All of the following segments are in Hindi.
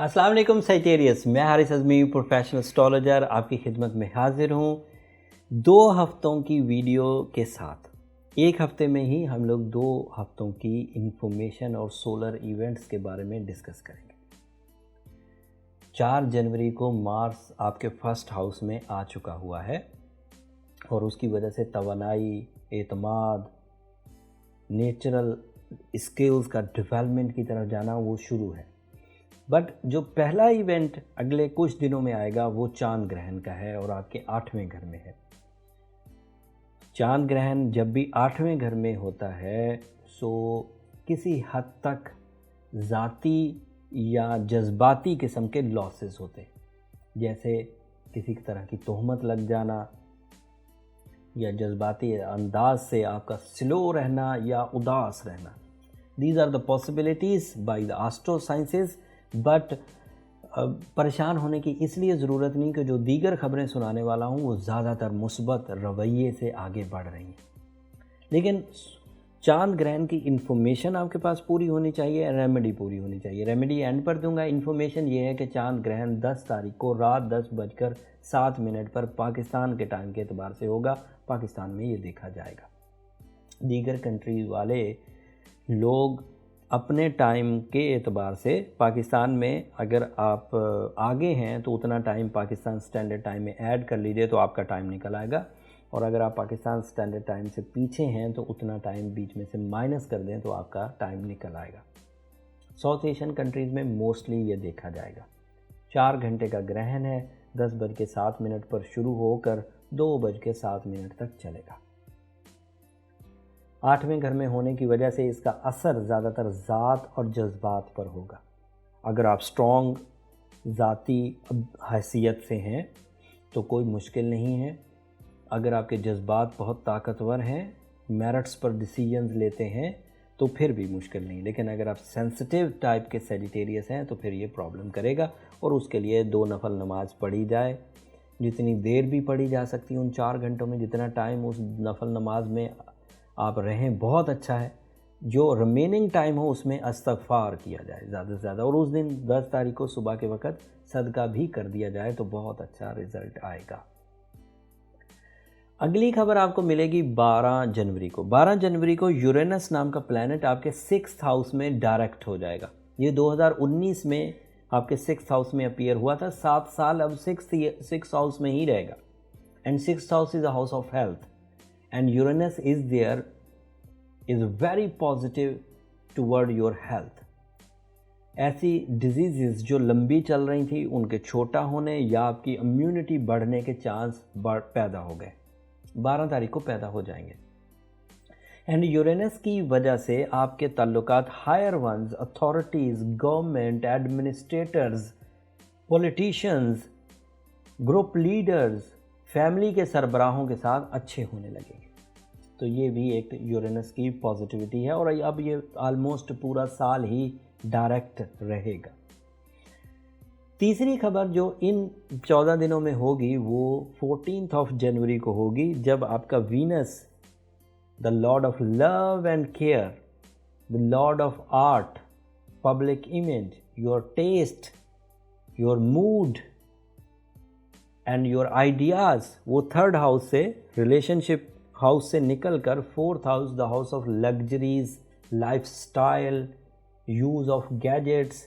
अस्सलाम वालेकुम सैटेरियस, मैं हारिस अज़मी प्रोफेशनल एस्ट्रोलॉजर आपकी खिदमत में हाजिर हूँ 2 हफ्तों की वीडियो के साथ। एक हफ्ते में ही हम लोग 2 हफ्तों की इंफॉर्मेशन और सोलर इवेंट्स के बारे में डिस्कस करेंगे। 4 जनवरी को मार्स आपके फर्स्ट हाउस में आ चुका हुआ है और उसकी वजह से तवानाई, एतमाद, नेचुरल स्किल्स का डेवलपमेंट की तरफ जाना वो शुरू है। बट जो पहला इवेंट अगले कुछ दिनों में आएगा वो चांद ग्रहण का है और आपके 8वें घर में है। चांद ग्रहण जब भी 8वें घर में होता है सो किसी हद तक ज़ाती या जज्बाती किस्म के लॉसेस होते हैं, जैसे किसी तरह की तोहमत लग जाना या जज्बाती अंदाज से आपका स्लो रहना या उदास रहना। These are the possibilities by the astro sciences. But परेशान होने की इसलिए ज़रूरत नहीं कि जो दीगर ख़बरें सुनाने वाला हूँ वो ज़्यादातर मुस्बत रवैये से आगे बढ़ रही हैं। लेकिन चांद ग्रहण की इन्फॉर्मेशन आपके पास पूरी होनी चाहिए, रेमेडी पूरी होनी चाहिए। रेमेडी एंड पर दूंगा। इन्फॉर्मेशन ये है कि चांद ग्रहण 10 तारीख को रात 10:07 पर पाकिस्तान के टाइम के एतबार से होगा। पाकिस्तान में ये देखा जाएगा। दीगर कंट्रीज़ वाले लोग अपने टाइम के एतबार से पाकिस्तान में अगर आप आगे हैं तो उतना टाइम पाकिस्तान स्टैंडर्ड टाइम में ऐड कर लीजिए तो आपका टाइम निकल आएगा, और अगर आप पाकिस्तान स्टैंडर्ड टाइम से पीछे हैं तो उतना टाइम बीच में से माइनस कर दें तो आपका टाइम निकल आएगा। साउथ एशियन कंट्रीज़ में मोस्टली ये देखा जाएगा। 4 घंटे का ग्रहण है, 10:07 पर शुरू होकर 2:07 तक चलेगा। 8वें घर में होने की वजह से इसका असर ज़्यादातर ज़ात और जज्बात पर होगा। अगर आप स्ट्रॉन्ग ज़ाती हैसियत से हैं तो कोई मुश्किल नहीं है। अगर आपके जज्बात बहुत ताकतवर हैं, मेरिट्स पर डिसीजंस लेते हैं तो फिर भी मुश्किल नहीं। लेकिन अगर आप सेंसिटिव टाइप के सेजिटेरियस हैं तो फिर ये प्रॉब्लम करेगा, और उसके लिए 2 नफल नमाज पढ़ी जाए। जितनी देर भी पढ़ी जा सकती है उन 4 घंटों में, जितना टाइम उस नफल नमाज में आप रहें बहुत अच्छा है। जो रिमेनिंग टाइम हो उसमें इस्तग़फ़ार किया जाए ज़्यादा से ज़्यादा, और उस दिन 10 तारीख को सुबह के वक़्त सदका भी कर दिया जाए तो बहुत अच्छा रिज़ल्ट आएगा। अगली खबर आपको मिलेगी 12 जनवरी को। 12 जनवरी को यूरेनस नाम का प्लैनेट आपके 6th हाउस में डायरेक्ट हो जाएगा। ये 2019 में आपके 6th हाउस में अपीयर हुआ था। 7 साल अब 6th हाउस में ही रहेगा। And 6th house is a house of health, and Uranus is very positive toward your health। ऐसी डिजीज़ जो लंबी चल रही थी उनके छोटा होने या आपकी इम्यूनिटी बढ़ने के चांस पैदा हो गए। 12 तारीख को पैदा हो जाएंगे। एंड यूरेनस की वजह से आपके ताल्लुकात higher ones, authorities, government, administrators, politicians, group leaders, family के सरबराहों के साथ अच्छे होने लगेंगे। तो ये भी एक यूरेनस की पॉजिटिविटी है, और अब ये आलमोस्ट पूरा साल ही डायरेक्ट रहेगा। तीसरी खबर जो इन 14 दिनों में होगी वो 14 जनवरी को होगी, जब आपका Venus, the lord of love and care, the lord of art, public image, your taste, your mood and your ideas, वो 3rd हाउस से, रिलेशनशिप हाउस से निकल कर 4th house, the house of luxuries, lifestyle, use of gadgets,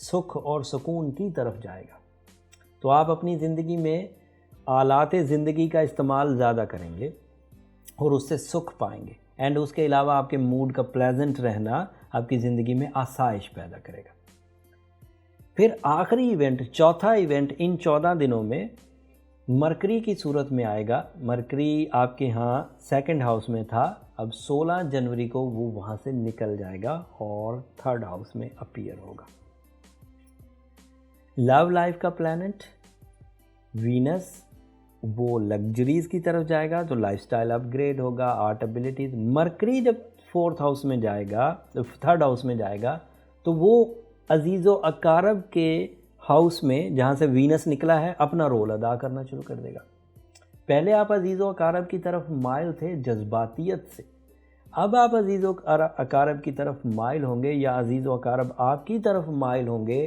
सुख और सुकून की तरफ जाएगा। तो आप अपनी ज़िंदगी में आलाते ज़िंदगी का इस्तेमाल ज़्यादा करेंगे और उससे सुख पाएंगे। एंड उसके अलावा आपके मूड का प्लेजेंट रहना आपकी ज़िंदगी में आसाइश पैदा करेगा। फिर आखिरी इवेंट, चौथा इवेंट इन 14 दिनों में मरकरी की सूरत में आएगा। मरकरी आपके यहाँ 2nd हाउस में था, अब 16 जनवरी को वो वहाँ से निकल जाएगा और 3rd हाउस में अपीयर होगा। लव लाइफ का प्लैनेट वीनस, वो लग्जरीज की तरफ जाएगा तो लाइफस्टाइल अपग्रेड होगा, आर्ट एबिलिटीज। मरकरी जब 4th हाउस में जाएगा, 3rd हाउस में जाएगा तो वो अजीज़ो अकारब के हाउस में जहाँ से वीनस निकला है अपना रोल अदा करना शुरू कर देगा। पहले आप अजीज़ो अकारब की तरफ माइल थे जज्बातियत से, अब आप अजीज़ो अकारब की तरफ माइल होंगे या अजीज़ो अकारब आपकी तरफ माइल होंगे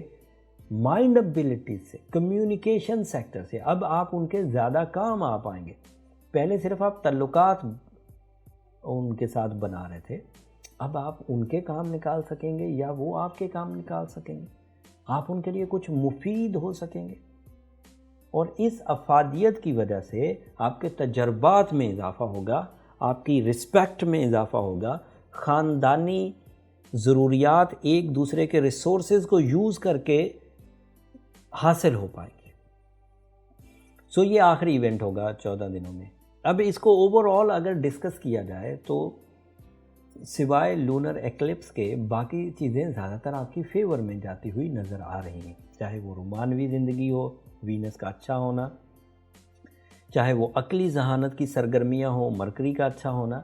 माइंड एबिलिटी से, कम्युनिकेशन सेक्टर से अब आप उनके ज़्यादा काम आ पाएंगे। पहले सिर्फ आप ताल्लुकात उनके साथ बना रहे थे, अब आप उनके काम निकाल सकेंगे या वो आपके काम निकाल सकेंगे, आप उनके लिए कुछ मुफीद हो सकेंगे। और इस अफादियत की वजह से आपके तजर्बात में इजाफ़ा होगा, आपकी रिस्पेक्ट में इजाफ़ा होगा, ख़ानदानी ज़रूरियात एक दूसरे के रिसोर्सेज को यूज़ करके हासिल हो पाएंगे। सो ये आखिरी इवेंट होगा 14 दिनों में। अब इसको ओवरऑल अगर डिस्कस किया जाए तो सिवाय लूनर एक्लिप्स के बाकी चीज़ें ज़्यादातर आपकी फेवर में जाती हुई नज़र आ रही हैं, चाहे वो रोमानवी ज़िंदगी हो, वीनस का अच्छा होना, चाहे वो अक्ली जहानत की सरगर्मियाँ हो, मरकरी का अच्छा होना,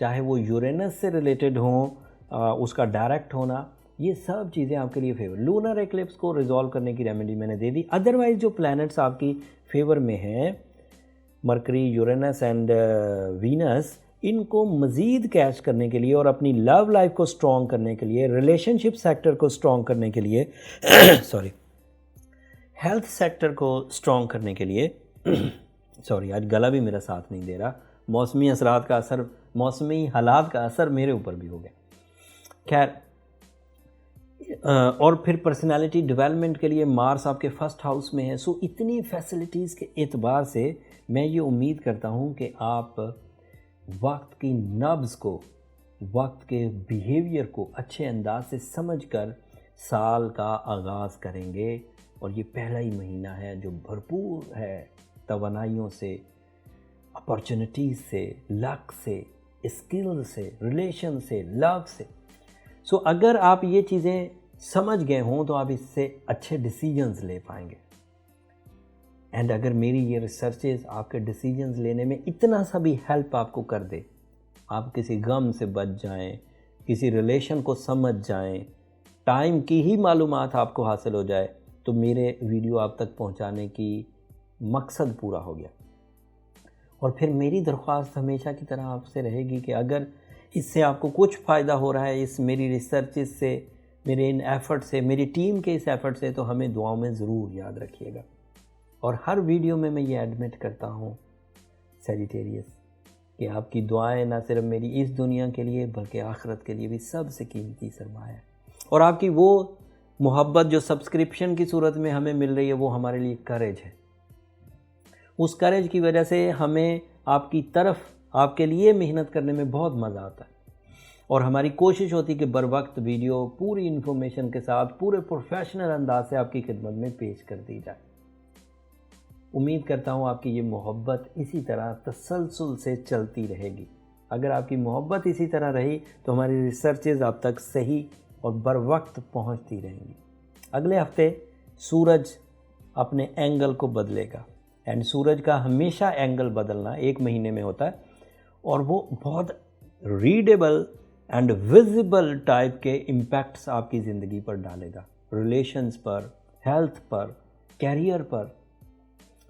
चाहे वो यूरेनस से रिलेटेड हो, उसका डायरेक्ट होना, ये सब चीज़ें आपके लिए फेवर। लूनर एक्लिप्स को रिजॉल्व करने की रेमेडी मैंने दे दी। अदरवाइज़ जो प्लैनेट्स आपकी फेवर में हैं, मरकरी, यूरेनस एंड वीनस, इनको मज़ीद कैच करने के लिए और अपनी लव लाइफ को स्ट्रॉन्ग करने के लिए, रिलेशनशिप सेक्टर को स्ट्रॉन्ग करने के लिए सॉरी, हेल्थ सेक्टर को स्ट्रॉन्ग करने के लिए सॉरी, आज गला भी मेरा साथ नहीं दे रहा, मौसमी असरात का असर, मौसमी हालात का असर मेरे ऊपर भी हो गया। खैर, और फिर पर्सनालिटी डेवलपमेंट के लिए मार्स आपके फर्स्ट हाउस में है। सो इतनी फैसिलिटीज़ के एतबार से मैं ये उम्मीद करता हूँ कि आप वक्त की नब्ज़ को, वक्त के बिहेवियर को अच्छे अंदाज से समझकर साल का आगाज़ करेंगे। और ये पहला ही महीना है जो भरपूर है तवानाइयों से, अपॉर्चुनिटीज़ से, लक से, स्किल से, रिलेशन से, लव से। सो अगर आप ये चीज़ें समझ गए हों तो आप इससे अच्छे डिसीजंस ले पाएंगे। एंड अगर मेरी ये रिसर्चेस आपके डिसीजंस लेने में इतना सा भी हेल्प आपको कर दे, आप किसी गम से बच जाएं, किसी रिलेशन को समझ जाएं, टाइम की ही मालूमात आपको हासिल हो जाए, तो मेरे वीडियो आप तक पहुंचाने की मकसद पूरा हो गया। और फिर मेरी दरख्वास्त हमेशा की तरह आपसे रहेगी कि अगर इससे आपको कुछ फ़ायदा हो रहा है, इस मेरी रिसर्चेस से, मेरे इन एफ़र्ट से, मेरी टीम के इस एफ़र्ट से, तो हमें दुआओं में ज़रूर याद रखिएगा। और हर वीडियो में मैं ये एडमिट करता हूँ सैजिटेरियस, कि आपकी दुआएं ना सिर्फ मेरी इस दुनिया के लिए बल्कि आखिरत के लिए भी सबसे कीमती सरमाया है। और आपकी वो मोहब्बत जो सब्सक्रिप्शन की सूरत में हमें मिल रही है, वो हमारे लिए करेज है। उस करेज की वजह से हमें आपकी तरफ, आपके लिए मेहनत करने में बहुत मज़ा आता है। और हमारी कोशिश होती है कि बर वक्त वीडियो पूरी इन्फॉर्मेशन के साथ, पूरे प्रोफेशनल अंदाज से आपकी खिदमत में पेश कर दी जाए। उम्मीद करता हूँ आपकी ये मोहब्बत इसी तरह तसलसल से चलती रहेगी। अगर आपकी मोहब्बत इसी तरह रही तो हमारी रिसर्चेज आप तक सही और बर वक्त पहुँचती रहेंगी। अगले हफ्ते सूरज अपने एंगल को बदलेगा, एंड सूरज का हमेशा एंगल बदलना 1 महीने में होता है, और वो बहुत रीडेबल एंड विजिबल टाइप के इम्पैक्ट्स आपकी ज़िंदगी पर डालेगा, रिलेशंस पर, हेल्थ पर, कैरियर पर,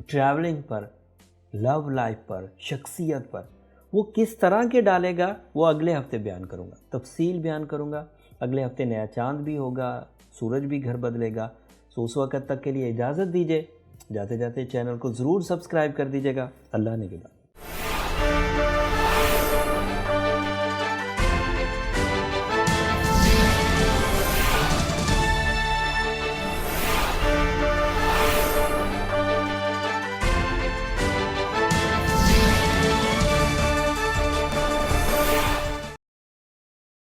ट्रैवलिंग पर, लव लाइफ पर, शख्सियत पर। वो किस तरह के डालेगा वो अगले हफ्ते बयान करूँगा, तफसील बयान करूँगा। अगले हफ्ते नया चांद भी होगा, सूरज भी घर बदलेगा। सो उस वक्त तक के लिए इजाज़त दीजिए। जाते जाते चैनल को ज़रूर सब्सक्राइब कर दीजिएगा। अल्लाह ने के बाद।